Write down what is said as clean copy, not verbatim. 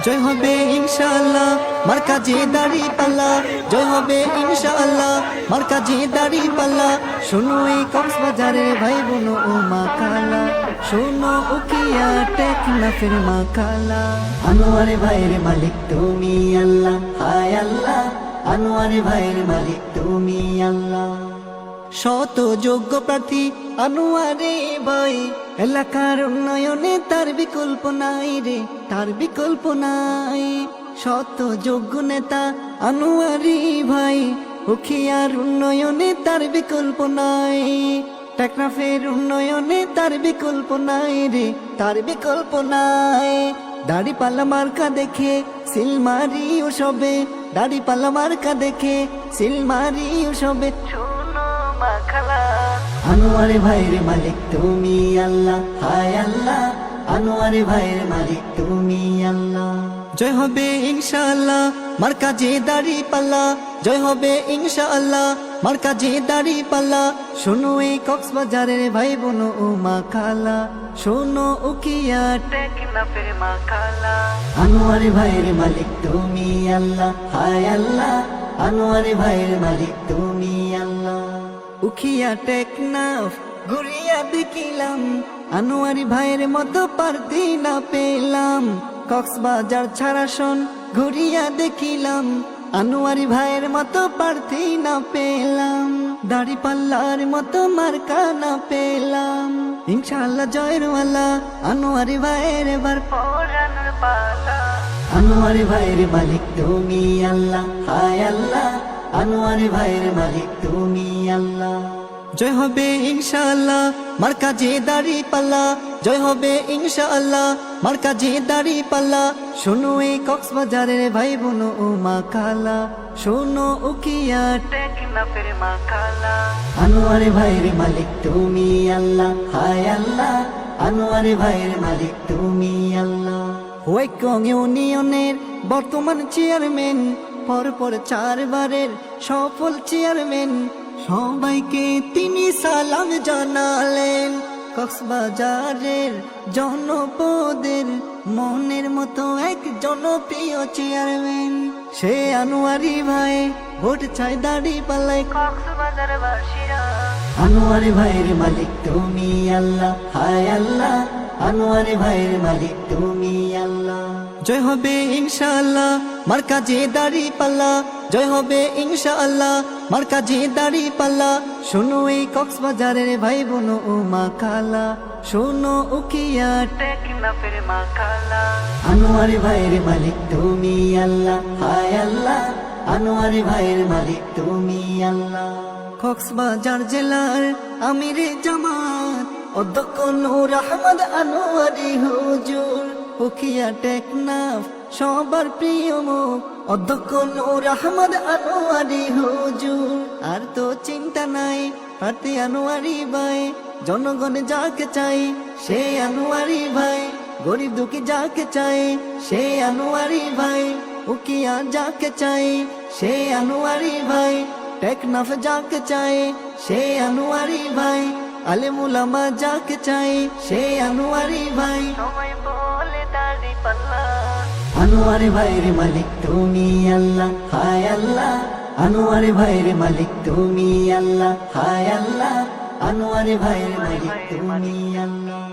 জয় হবে ইনশাআল্লাহ মার্কাজে দাড়ি পাল্লা, জয় হবে ইনশাআল্লাহ মার্কাজে দাড়ি পাল্লা। শোনো এই কক্সবাজারের ভাই বোন ও মা কালা, শোনো উকিয়া টেকনাফের মা কালা। আনোয়ারে ভাইয়ের মালিক তুমি আল্লাহ, হায় আল্লাহ আনোয়ারে ভাইয়ের মালিক তুমি আল্লাহ। শত যোগ্য প্রার্থী আনোয়ারে ভাই, এলাকার উন্নয়নে তার বিকল্প নাই রে, তার বিকল্প নাই। শত যোগ্য নেতা আনোয়ারি ভাই, উখিয়ার উন্নয়নে তার বিকল্প নাই, টেকনাফের উন্নয়নে তার বিকল্প নাই রে, তার বিকল্প নাই। দাড়ি পাল্লা মার্কা দেখে সিলমারি ও সবে, দাড়ি পাল্লা মার্কা দেখে সিলমারি ও সবে। আনোয়ারে ভাইয়ের মালিক তুমি আল্লাহ, হায় আল্লাহ আনোয়ারে ভাইয়ের মালিক তুমি আল্লাহ। জয় হবে ইনশাআল্লাহ মার্কাজে দাড়ি পাল্লা, জয় হবে ইনশাআল্লাহ মার্কাজে দাড়ি পাল্লা। শোনো এই কক্সবাজারের ভাই বোন ও মা কালা, শোনো উকিয়া টেকনাফের মা কালা। আনোয়ারে ভাইয়ের মালিক তুমি আল্লাহ, হায় আল্লাহ আনোয়ারে ভাইয়ের মালিক তুমি আল্লাহ। উখিয়া টেকনাফ ঘুরিয়া দেখিলাম, আনোয়ারি ভাইয়ের মতো প্রার্থী না পেলাম। কক্সবাজার ছাড়া শোন ঘুরিয়া দেখিলাম, আনোয়ারি ভাইয়ের মতো প্রার্থী না পেলাম। দাড়ি পাল্লার মতো মার্কা না পেলাম। ইনশাআল্লাহ জয়ের ওয়ালা আনোয়ারি ভাইয়ের এবার পরানোর পালা। আনোয়ারি ভাইয়ের মালিক তুমি আল্লাহ, হায় আল্লাহ আনোয়ারি ভাইয়ের মালিক তুমি আল্লাহ। জয় হবে ইনশাআল্লাহ মার্কাজে দাড়ি পাল্লা, জয় হবে ইনশাআল্লাহ মার্কাজে দাড়ি পাল্লা। শোনো এই কক্সবাজারের ভাই বোন ও মা কালা, শোনো উকিয়া টেকনাফের মা কালা। আনোয়ারে ভাইয়ের মালিক তুমি আল্লাহ, হায় আল্লাহ আনোয়ারে ভাইয়ের মালিক তুমি আল্লাহ। হোয়াইকং ইউনিয়নের বর্তমান চেয়ারম্যান, পরপর 4 বারের সফল চেয়ারম্যান, সবাইকে তিনি সালাম জানালেন। কক্সবাজারের জনপদের মনের মতো এক জনপ্রিয় চেয়ারম্যান, সে আনোয়ারি ভাই ভোট চাই দাড়ি পাল্লাই কক্সবাজার বাসীরা। আনোয়ারি ভাইয়ের মালিক তুমি আল্লাহ, হায় আল্লাহ আনোয়ারি ভাইয়ের মালিক তুমি আল্লাহ। জয় হবে ইনশাআল্লাহ মার্কাজে দাড়ি পাল্লা, জয় হবে ইনশাআল্লাহ মার্কাজে দাড়ি পাল্লা। শোনো এই কক্সবাজারের ভাই বোন ও মা কালা, শোনো উকিয়া টেকনাফের মা কালা। আনোয়ারি ভাইয়ের মালিক তুমি আল্লাহ, হায় আল্লাহ আনোয়ারি ভাইয়ের মালিক তুমি আল্লাহ। কক্সবাজার জেলার আমির জামাত অধ্যক্ষ নূর আহমদ আনোয়ারি হুজুর, উখিয়া টেকনাফ সবার প্রিয় মুখ অধ্যক্ষ নূর আহমদ আনোয়ারি হুজুর। আর তো চিন্তা নাই প্রার্থী আনোয়ারি ভাই, জনগণ যাকে চাই সে আনোয়ারি ভাই, গরিব দুঃখী যাকে চাই সে আনোয়ারি ভাই, উকিয়া যাকে চাই সে আনোয়ারি ভাই, টেকনাফ যাকে চাই সে আনোয়ারি ভাই, আলেম উলামা যাকে চাই সে আনোয়ারি ভাই। সবাই বলে দাড়ি পাল্লা। আনোয়ারি ভাইয়ের মালিক তুমি আল্লাহ, হায় আল্লাহ আনোয়ারি ভাইয়ের মালিক তুমি আল্লাহ, হায় আল্লাহ আনোয়ারি ভাইয়ের মালিক তুমি আল্লাহ।